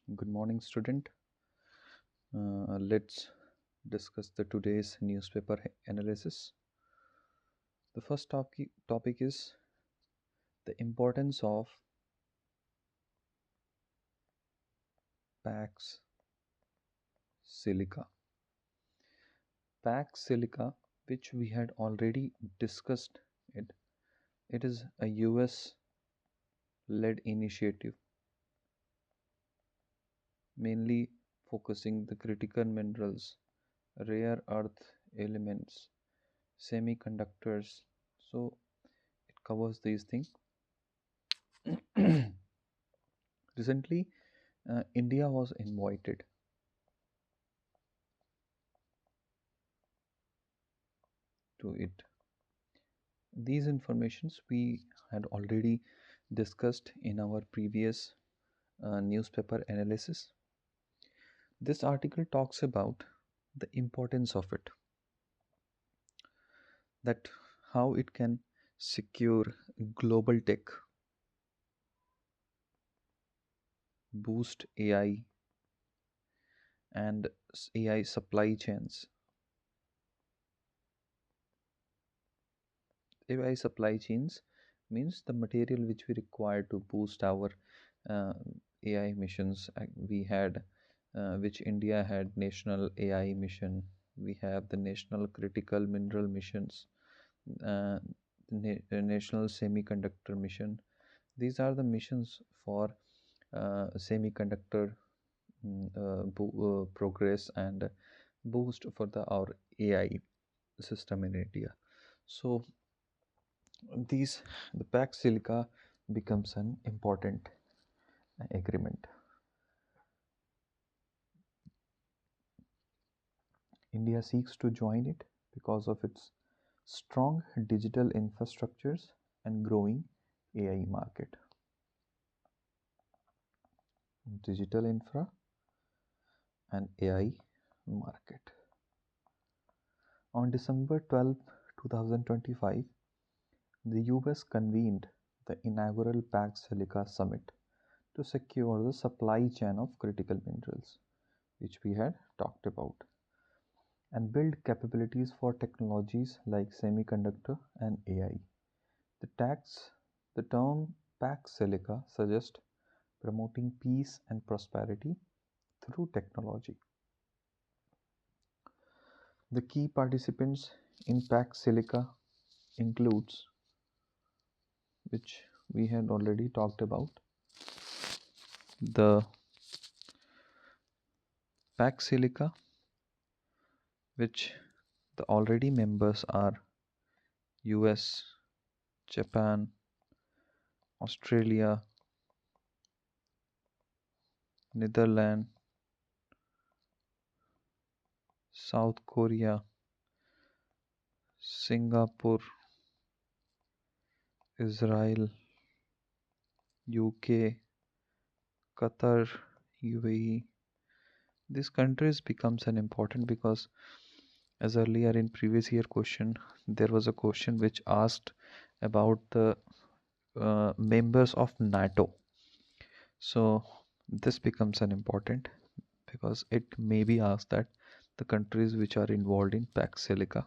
Good morning, student. Let's discuss the today's newspaper analysis. The first topic is the importance of Pax Silica. Pax Silica, which we had already discussed it, it is a US-led initiative, mainly focusing the critical minerals, rare earth elements, semiconductors. So it covers these things. Recently, India was invited to it. These informations we had already discussed in our previous newspaper analysis. This article talks about the importance of it, that how it can secure global tech, boost AI and AI supply chains. AI supply chains means the material which we require to boost our uh, AI missions. We had, which India had national AI mission. We have the national critical mineral missions, uh, national semiconductor mission. These are the missions for semiconductor progress and boost for our AI system in India. So these the pax silica becomes an important agreement. India seeks to join it because of its strong digital infrastructures and growing AI market. Digital infra and AI market. On December 12, 2025, the US convened the inaugural Pax Silica Summit to secure the supply chain of critical minerals, which we had talked about, and build capabilities for technologies like semiconductor and AI. The tax, the term Pax Silica suggests promoting peace and prosperity through technology. The key participants in Pax Silica includes, which we had already talked about, the Pax Silica, which the already members are US, Japan, Australia, Netherlands, South Korea, Singapore, Israel, UK, Qatar, UAE. These countries becomes an important because as earlier in previous year question there was a question which asked about the members of NATO. So this becomes an important because it may be asked that the countries which are involved in Pax Silica.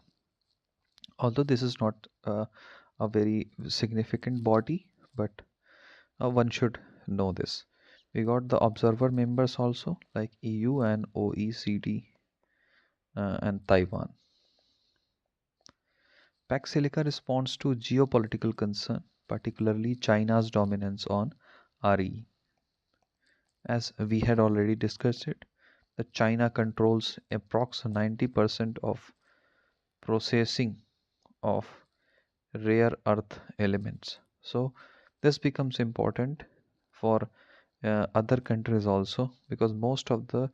Although this is not a very significant body, but one should know this. We got the observer members also like EU and OECD and Taiwan. Pax Silica responds to geopolitical concern, particularly China's dominance on RE. As we had already discussed it, that China controls approximately 90% of processing of rare earth elements. So this becomes important for other countries also because most of the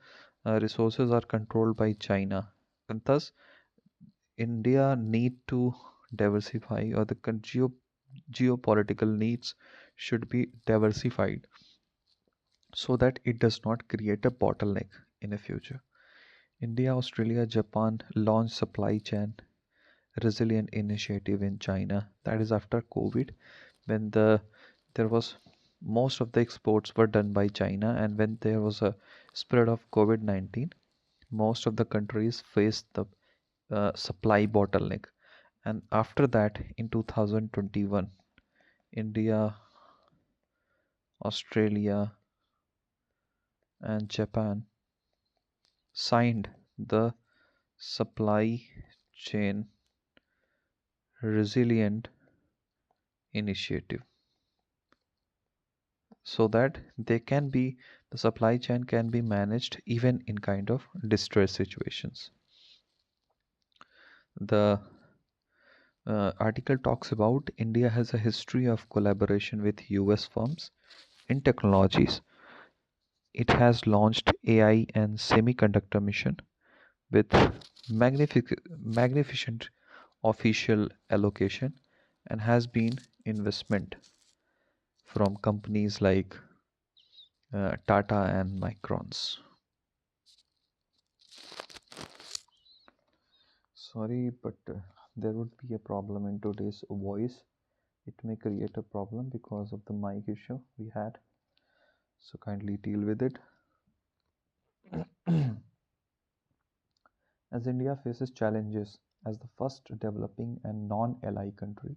resources are controlled by China, and thus India need to diversify, or the geopolitical needs should be diversified so that it does not create a bottleneck in the future. India, Australia, Japan launched supply chain resilient initiative in China. That is after COVID, when there was most of the exports were done by China, and when there was a spread of COVID-19, most of the countries faced the supply bottleneck. And after that, in 2021, India, Australia, and Japan signed the supply chain resilient initiative, so that they can be the supply chain can be managed even in kind of distress situations. The article talks about India has a history of collaboration with US firms in technologies. It has launched AI and semiconductor mission with magnificent official allocation, and has been investment from companies like Tata and Microns. Sorry, but there would be a problem in today's voice. It may create a problem because of the mic issue we had. So kindly deal with it. As India faces challenges as the first developing and non-ally country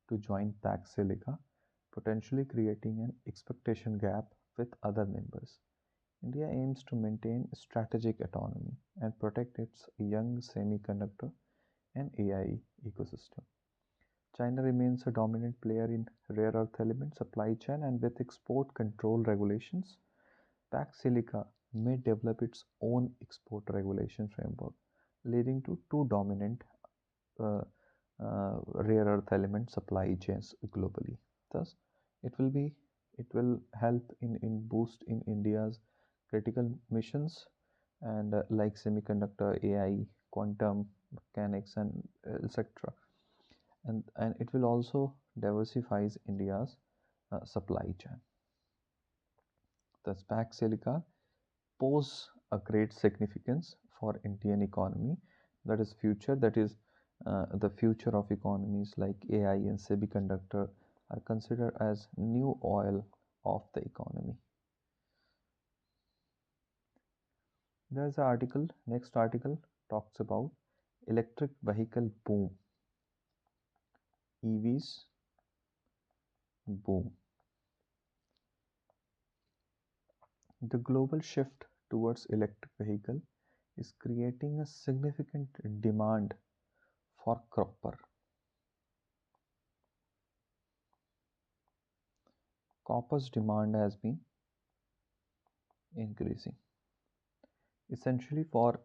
to join Pax Silica, potentially creating an expectation gap with other members. India aims to maintain strategic autonomy and protect its young semiconductor and AI ecosystem. China remains a dominant player in rare earth element supply chain, and with export control regulations, Pax Silica may develop its own export regulation framework, leading to two dominant uh, rare earth element supply chains globally. Thus, it will be it will help in boost in India's critical missions and like semiconductor, AI, quantum mechanics, and etc. And it will also diversifies India's supply chain. Thus, Pax Silica pose a great significance for Indian economy. That is the future of economies like AI and semiconductor are considered as new oil of the economy. There's an article. Next article talks about electric vehicle boom. EVs boom. The global shift towards electric vehicle is creating a significant demand for copper. Copper's demand has been increasing. Essentially, for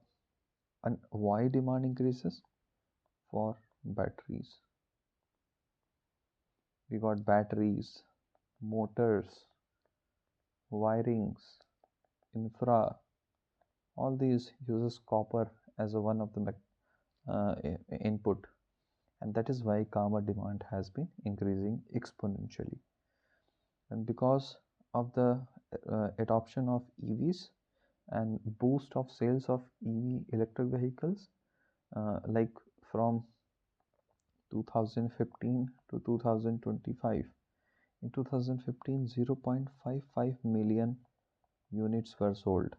and why demand increases? For batteries. We got batteries, motors, wirings, infra. All these uses copper as a one of the input, and that is why copper demand has been increasing exponentially. And because of the adoption of EVs and boost of sales of EV electric vehicles, like from 2015 to 2025. In 2015, 0.55 million units were sold,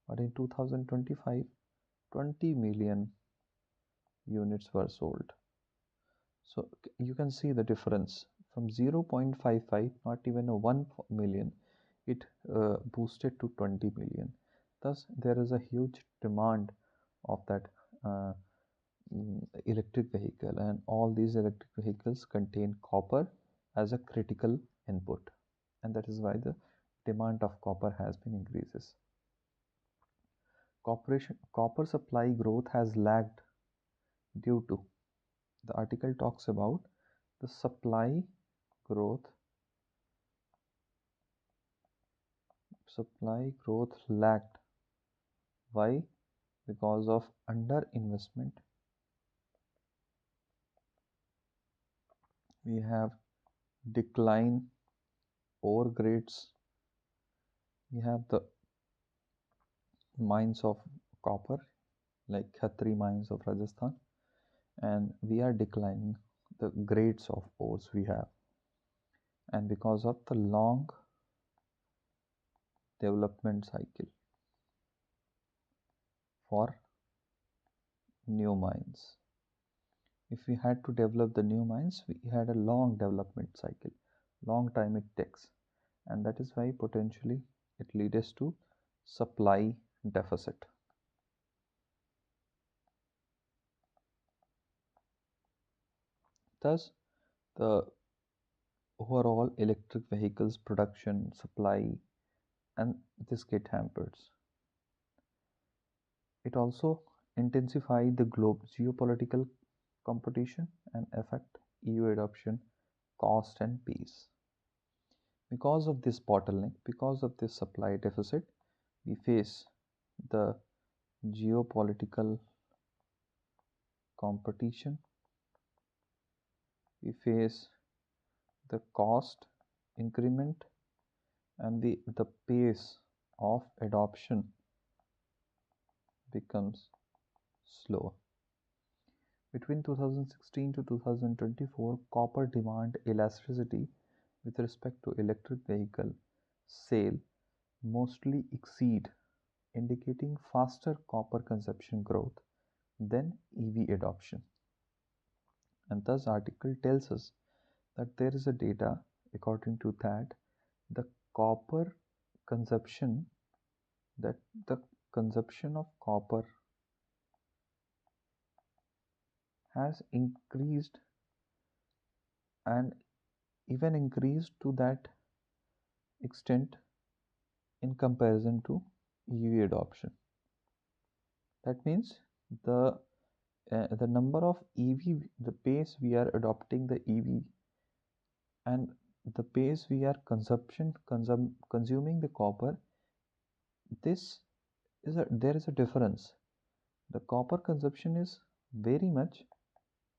but in 2025, 20 million units were sold. So you can see the difference from 0.55, not even a 1 million, it boosted to 20 million. Thus, there is a huge demand of that electric vehicle, and all these electric vehicles contain copper as a critical input, and that is why the demand of copper has been increases. Copper supply growth has lagged due to, the article talks about the supply growth lagged. Why? Because of under investment. We have decline ore grades. We have the mines of copper like Khatri mines of Rajasthan, and we are declining the grades of ores we have. and because of the long development cycle for new mines. If we had to develop the new mines, we had a long development cycle, long time it takes, and that is why potentially it leads to supply deficit. Thus, the overall electric vehicles production supply and this get hampered. It also intensified the globe geopolitical competition and affect EU adoption, cost and pace. Because of this bottleneck, because of this supply deficit, we face the geopolitical competition, we face the cost increment and the pace of adoption becomes slower. Between 2016 to 2024, copper demand elasticity with respect to electric vehicle sale mostly exceed, indicating faster copper consumption growth than EV adoption. And thus article tells us that there is a data according to that the copper consumption that the consumption of copper has increased and even increased to that extent in comparison to EV adoption. That means the the number of EV, the pace we are adopting the EV and the pace we are consuming the copper, this is there is a difference. The copper consumption is very much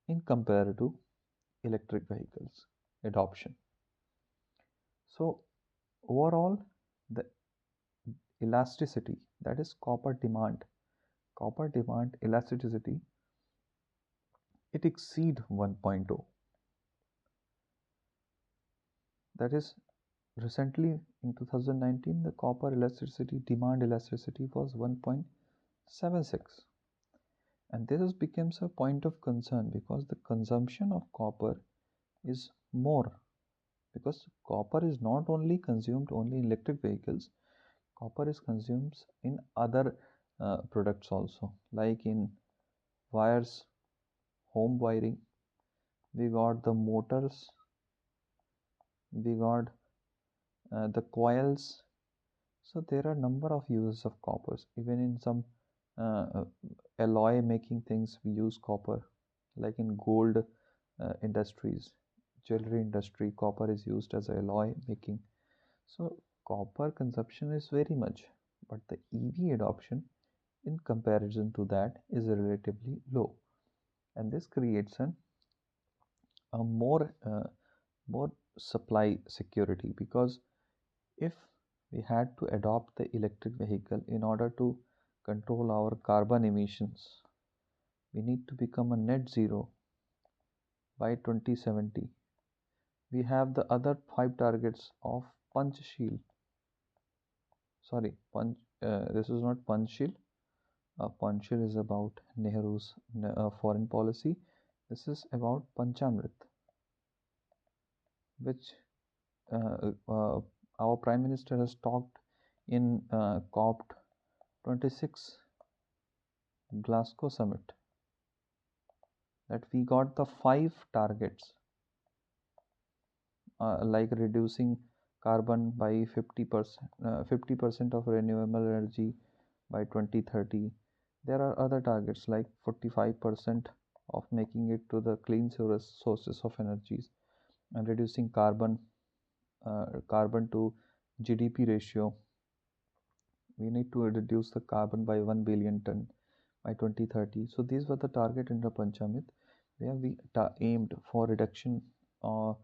in compared to electric vehicles adoption. So overall, the elasticity, that is copper demand elasticity, it exceed 1.0. That is recently in 2019 the copper elasticity demand elasticity was 1.76, and this becomes a point of concern because the consumption of copper is more, because copper is not only consumed only in electric vehicles, copper is consumed in other products also, like in wires, home wiring, we got the motors, we got the coils. So there are number of uses of coppers. Even in some uh, alloy making things we use copper, like in gold industries, jewelry industry, copper is used as alloy making. So copper consumption is very much, but the EV adoption in comparison to that is relatively low, and this creates a more supply security, because if we had to adopt the electric vehicle in order to control our carbon emissions, we need to become a net zero by 2070. We have the other five targets of Panchsheel. Sorry, this is not Panchsheel. Panchsheel is about Nehru's foreign policy. This is about Panchamrit, which our Prime Minister has talked in COP26 Glasgow summit, that we got the five targets, like reducing carbon by 50%, 50% of renewable energy by 2030. There are other targets like 45% of making it to the clean sources of energies, and reducing carbon to GDP ratio. We need to reduce the carbon by 1 billion ton by 2030. So these were the target in the Panchamrit, where we aimed for reduction of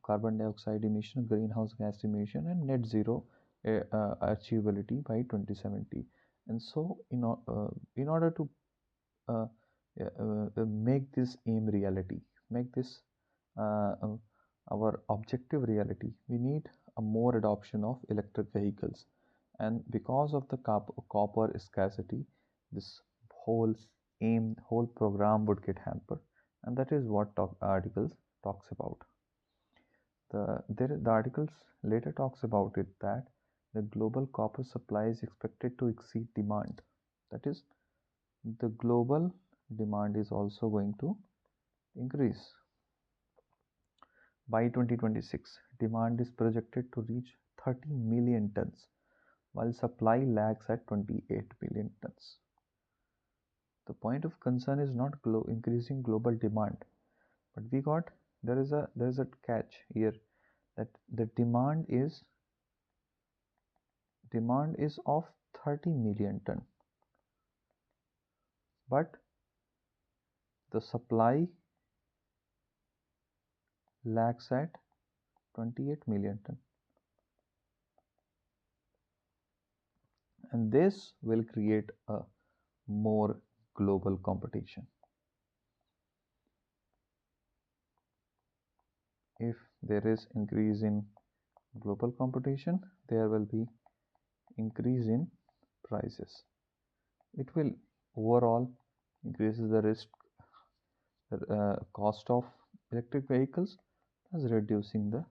carbon dioxide emission, greenhouse gas emission, and net zero achievability by 2070. And so, in order to make this aim reality, make this uh, uh, our objective reality. We need a more adoption of electric vehicles, and because of the copper scarcity, this whole whole program would get hampered, and that is what articles talks about. The articles later talks about it that the global copper supply is expected to exceed demand. That is, the global demand is also going to increase. By 2026, demand is projected to reach 30 million tons, while supply lags at 28 million tons. The point of concern is not increasing global demand, but there is a catch here, that the demand is of 30 million ton, but the supply lags at 28 million ton, and this will create a more global competition. If there is increase in global competition, there will be increase in prices. It will overall increases the risk, cost of electric vehicles, thus reducing the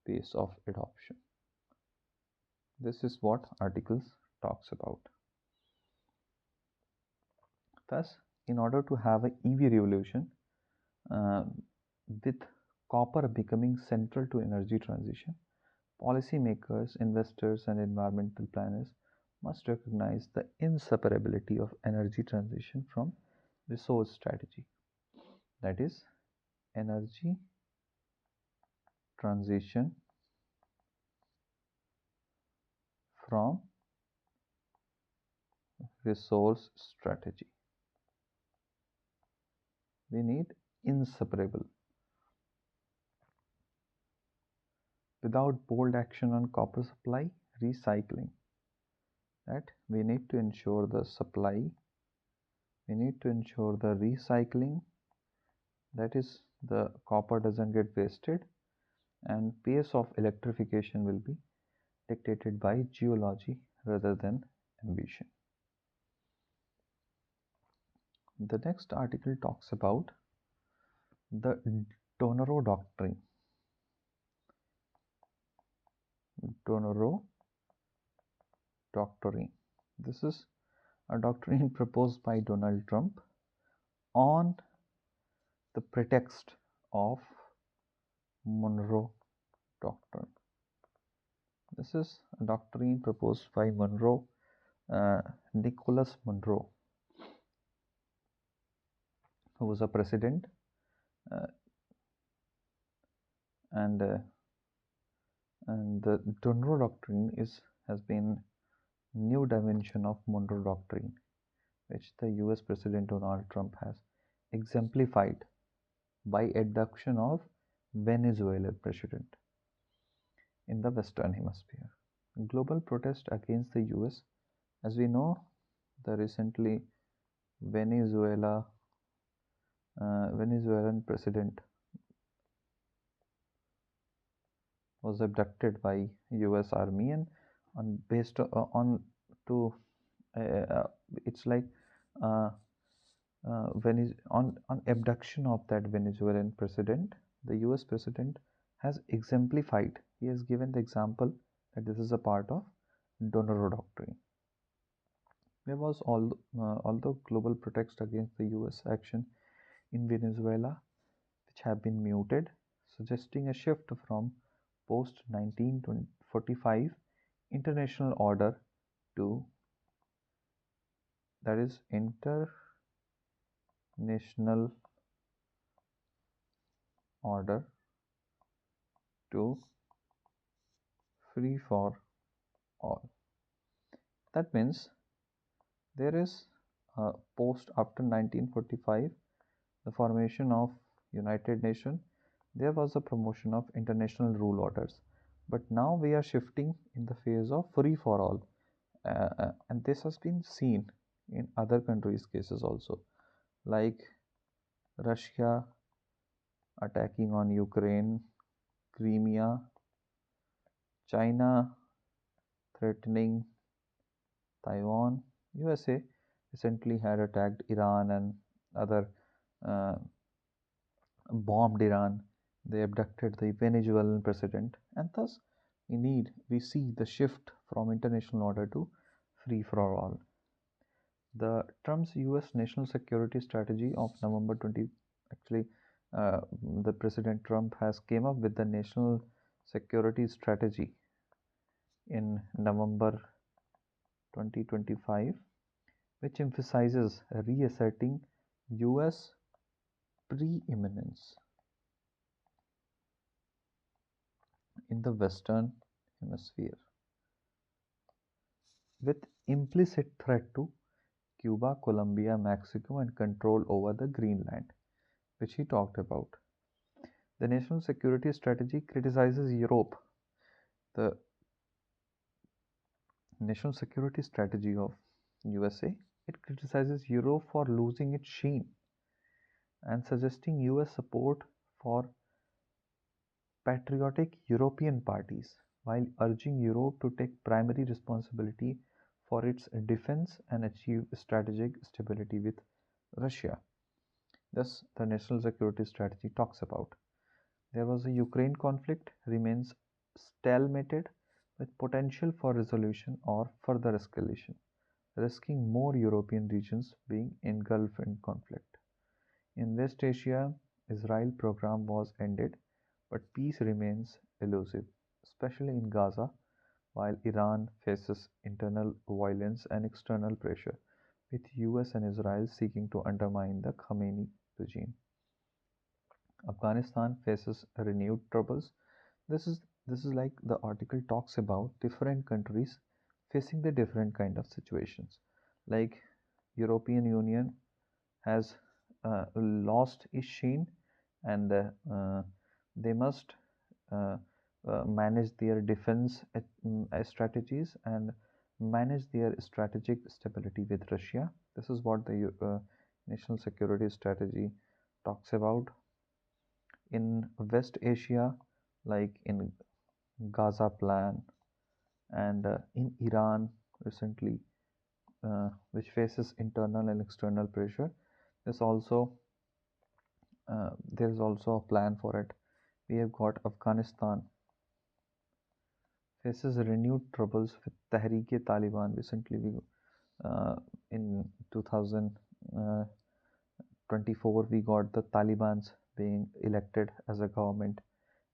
pace of adoption. This is what articles talks about. Thus, in order to have an EV revolution, uh, with copper becoming central to energy transition, policymakers, investors, and environmental planners must recognize the inseparability of energy transition from resource strategy. That is, energy transition from resource strategy. We need inseparable. Without bold action on copper supply, recycling, that we need to ensure the supply, we need to ensure the recycling, that is, the copper doesn't get wasted, and pace of electrification will be dictated by geology rather than ambition. The next article talks about the Donero Doctrine. Donero Doctrine. This is a doctrine proposed by Donald Trump on the pretext of Monroe Doctrine. This is a doctrine proposed by Nicholas Monroe, who was a president, uh, and uh, and the Monroe Doctrine has been new dimension of Monroe Doctrine, which the U.S. President Donald Trump has exemplified by abduction of Venezuelan president in the Western Hemisphere. Global protest against the U.S. As we know, the recently Venezuelan president was abducted by U.S. Army, and on based on to it's like uh, on abduction of that Venezuelan president, the U.S. president has exemplified. He has given the example that this is a part of Donero Doctrine. There was although global protests against the U.S. action in Venezuela, which have been muted, suggesting a shift from post 1945 international order to, that is, international order to free for all. That means there is a post after 1945, the formation of United Nations, there was a promotion of international rule orders. But now we are shifting in the phase of free for all. And this has been seen in other countries' cases also, like Russia attacking on Ukraine, Crimea, China threatening Taiwan. USA recently had attacked Iran and other uh, bombed Iran. They abducted the Venezuelan president, and thus we see the shift from international order to free for all. The Trump's U.S. national security strategy of November 20, actually, the President Trump has came up with the national security strategy in November 2025, which emphasizes reasserting U.S. preeminence in the Western Hemisphere, with implicit threat to Cuba, Colombia, Mexico, and control over the Greenland, which he talked about. The national security strategy criticizes Europe. The national security strategy of USA, it criticizes Europe for losing its sheen and suggesting US support for patriotic European parties, while urging Europe to take primary responsibility for its defense and achieve strategic stability with Russia. Thus, the national security strategy talks about there was a Ukraine conflict remains stalemated with potential for resolution or further escalation, risking more European regions being engulfed in conflict. In West Asia, Israel program was ended, but peace remains elusive, especially in Gaza, while Iran faces internal violence and external pressure, with US and Israel seeking to undermine the Khamenei regime. Afghanistan faces renewed troubles. This is like the article talks about different countries facing the different kind of situations. Like European Union has lost its sheen, and they must uh, manage their defense strategies and manage their strategic stability with Russia. This is what the national security strategy talks about. In West Asia, like in Gaza plan and in Iran recently, which faces internal and external pressure. There's also there's also a plan for it. We have got Afghanistan faces renewed troubles with Tehreek-e-Taliban. Recently, we in 2024 we got the Taliban's being elected as a government,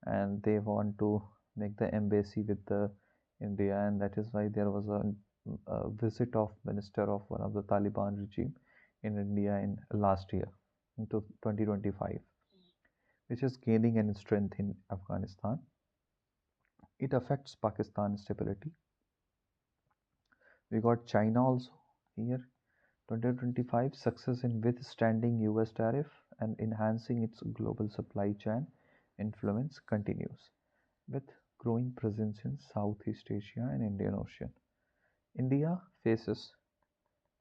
and they want to make the embassy with the India, and that is why there was a visit of minister of one of the Taliban regime in India in last year into 2025, which is gaining in strength in Afghanistan. It affects Pakistan stability. We got China also here. 2025 success in withstanding US tariff and enhancing its global supply chain influence continues, with growing presence in Southeast Asia and Indian Ocean. India faces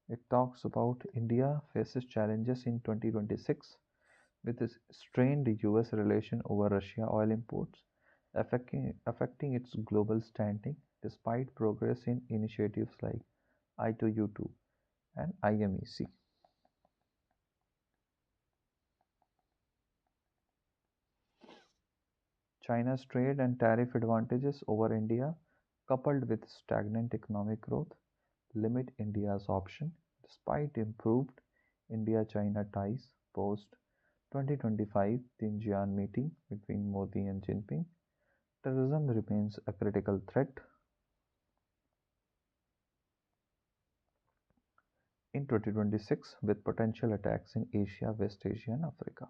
it talks about India faces challenges in 2026 with its strained US relation over Russia oil imports affecting its global standing despite progress in initiatives like I2U2 and IMEC. China's trade and tariff advantages over India, coupled with stagnant economic growth, limit India's option despite improved India-China ties post 2025 Xinjiang meeting between Modi and Jinping. Terrorism remains a critical threat in 2026 with potential attacks in Asia, West Asia, and Africa.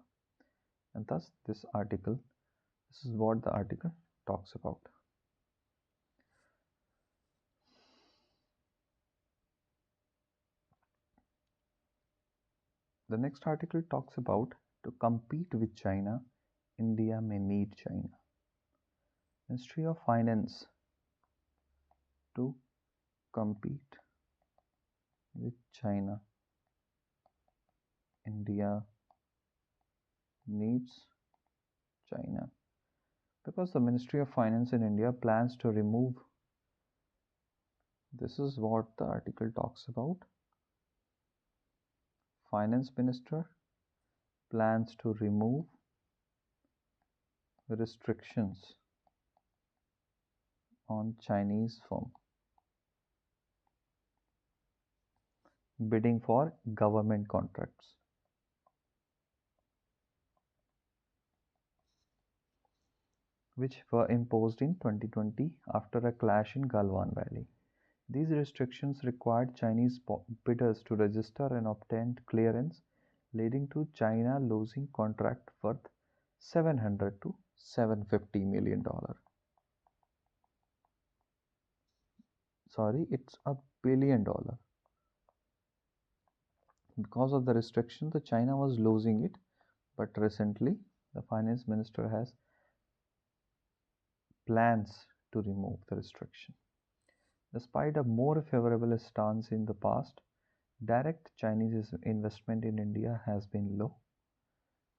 And thus, this is what the article talks about. The next article talks about to compete with China, India may need China. Ministry of Finance to compete with China, India needs China. Because the Ministry of Finance in India plans to remove, this is what the article talks about. Finance Minister plans to remove restrictions on Chinese firm bidding for government contracts, which were imposed in 2020 after a clash in Galwan Valley. These restrictions required Chinese bidders to register and obtain clearance, leading to China losing contract worth 700 to 750 million dollar. Sorry, it's $1 billion. Because of the restriction, the China was losing it, but recently the finance minister has plans to remove the restriction. Despite a more favorable stance in the past, direct Chinese investment in India has been low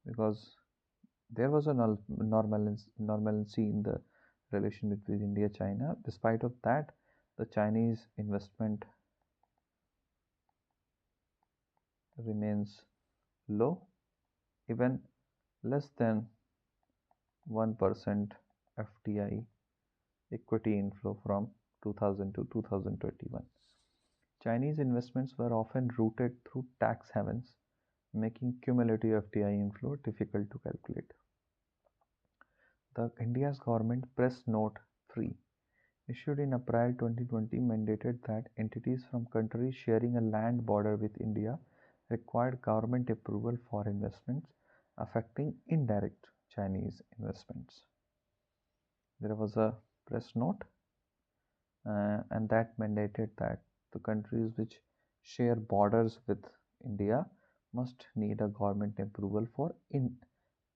because there was a normalcy in the relation between India and China. Despite of that, the Chinese investment remains low, even less than 1% FDI equity inflow from 2000 to 2021. Chinese investments were often routed through tax havens, making cumulative FDI inflow difficult to calculate. The India's government press note 3 issued in April 2020 mandated that entities from countries sharing a land border with India required government approval for investments affecting indirect Chinese investments. There was a press note and that mandated that the countries which share borders with India must need a government approval for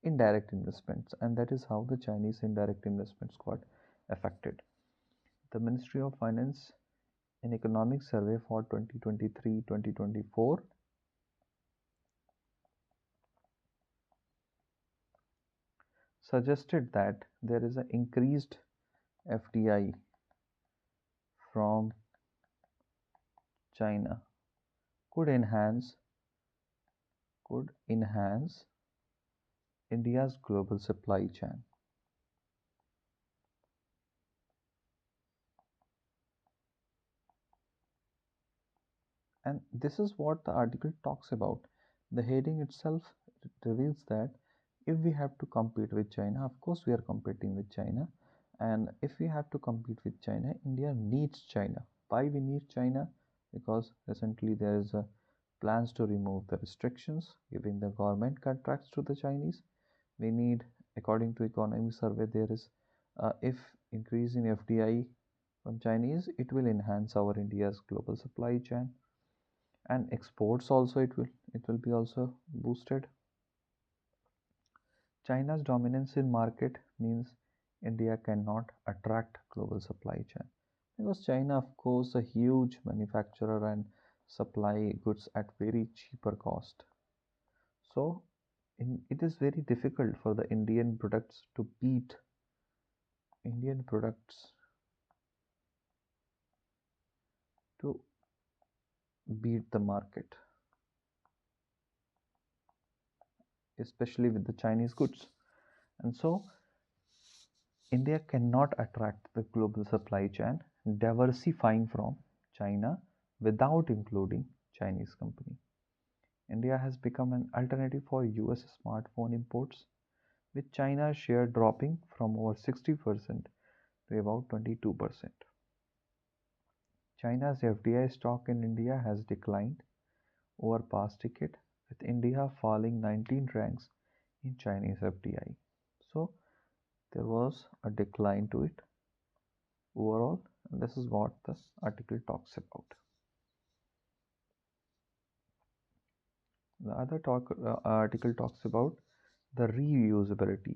indirect investments, and that is how the Chinese indirect investments got affected. The Ministry of Finance in Economic Survey for 2023-2024 suggested that there is an increased FDI from China could enhance India's global supply chain. And this is what the article talks about. The heading itself reveals that if we have to compete with China, of course we are competing with China. And if we have to compete with China, India needs China. Why we need China? Because recently there is a plans to remove the restrictions, giving the government contracts to the Chinese. We need, according to economy survey, there is if increase in FDI from Chinese, it will enhance our India's global supply chain and exports also it will be also boosted. China's dominance in market means India cannot attract global supply chain because China of course a huge manufacturer and supply goods at very cheaper cost. So it is very difficult for the Indian products to beat Indian products to beat the market, especially with the Chinese goods. And so India cannot attract the global supply chain, diversifying from China without including Chinese company. India has become an alternative for US smartphone imports, with China's share dropping from over 60% to about 22%. China's FDI stock in India has declined over past decade, with India falling 19 ranks in Chinese FDI. So there was a decline to it overall, and this is what this article talks about. The other article talks about the reusability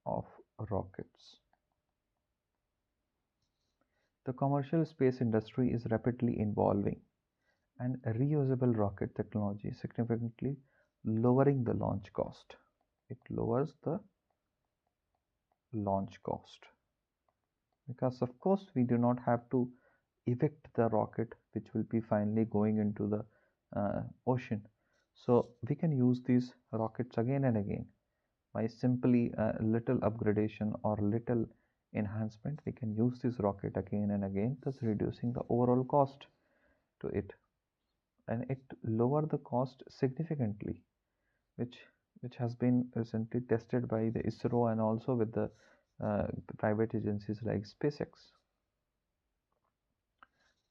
of rockets. The commercial space industry is rapidly evolving, and reusable rocket technology is significantly lowering the launch cost. it lowers the launch cost, because of course we do not have to eject the rocket which will be finally going into the ocean. So we can use these rockets again and again by simply a little upgradation or little enhancement. We can use this rocket again and again, thus reducing the overall cost to it, and it lower the cost significantly, which which has been recently tested by the ISRO and also with the private agencies like SpaceX.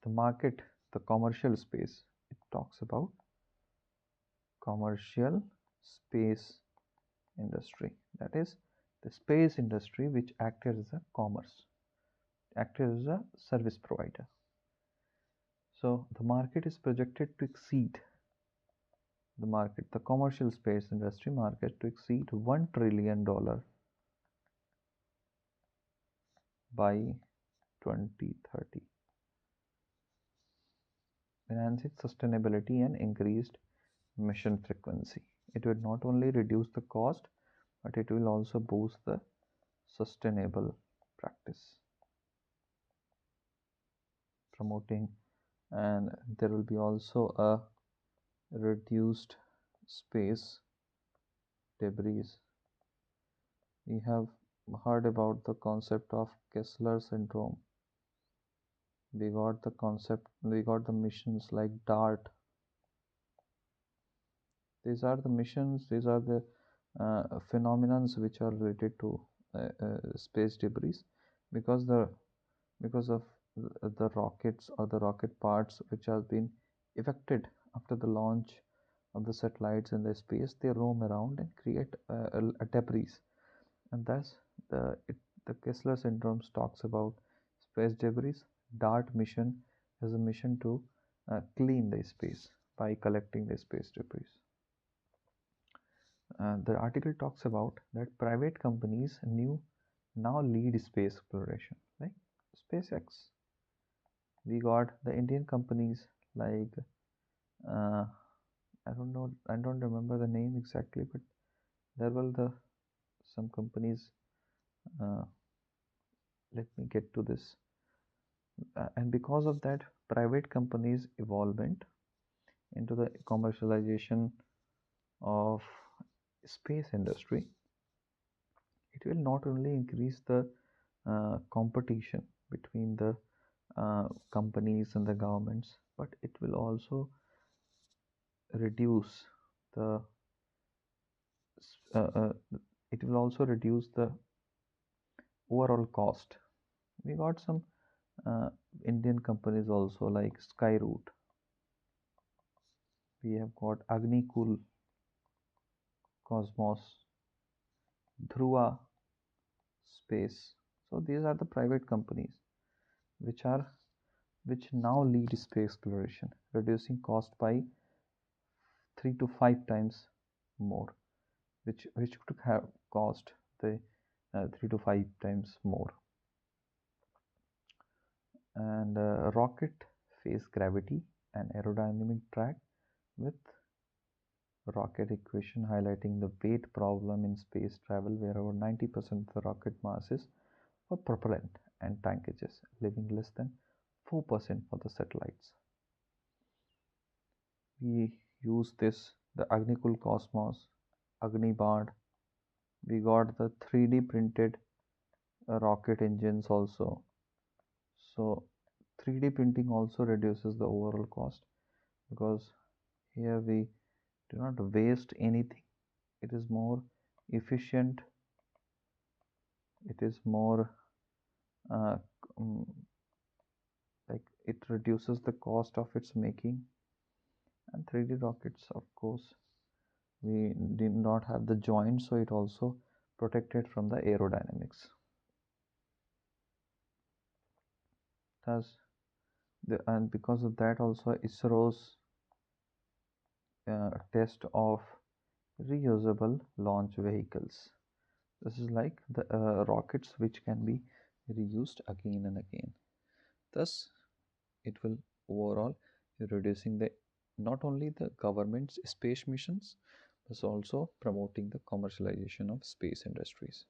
The market, the commercial space, it talks about commercial space industry. That is the space industry which acted as a commerce, acted as a service provider. So the market is projected to exceed the commercial space industry market to exceed $1 trillion by 2030, enhancing sustainability and increased mission frequency. It will not only reduce the cost, but it will also boost the sustainable practice, promoting, and there will be also a reduced space debris. We have heard about the concept of Kessler syndrome. We got the missions like DART. These are the phenomenons which are related to space debris, because of the rockets or the rocket parts which have been ejected after the launch of the satellites in the space. They roam around and create a debris, and thus the Kessler syndrome talks about space debris. DART mission is a mission to clean the space by collecting the space debris. The article talks about that private companies now lead space exploration, like SpaceX. We got the Indian companies like uh, I don't remember the name exactly, but there were the some companies. Uh, Let me get to this. And because of that, private companies' involvement into the commercialization of space industry, it will not only increase the competition between the companies and the governments, but it will also reduce the uh, uh, the overall cost. We got some uh, Indian companies also like Skyroot. We have got Agnikul, Cosmos, Dhruva Space. So these are the private companies which are which now lead space exploration, reducing cost by 3 to 5 times more, which could have cost the 3 to 5 times more. And rocket face gravity and aerodynamic drag with rocket equation highlighting the weight problem in space travel, where over 90% of the rocket mass is for propellant and tankages, leaving less than 4% for the satellites. We use this, the Agnikul Cosmos, Agnibard. We got the 3D printed rocket engines also. So 3D printing also reduces the overall cost, because here we do not waste anything. It is more efficient. It is more uh, um, like it reduces the cost of its making. And 3D rockets, of course, we did not have the joints, so it also protected from the aerodynamics. Thus, and because of that, also ISRO's test of reusable launch vehicles. This is like the rockets which can be reused again and again. Thus, it will overall reducing the not only the government's space missions, was also promoting the commercialization of space industries.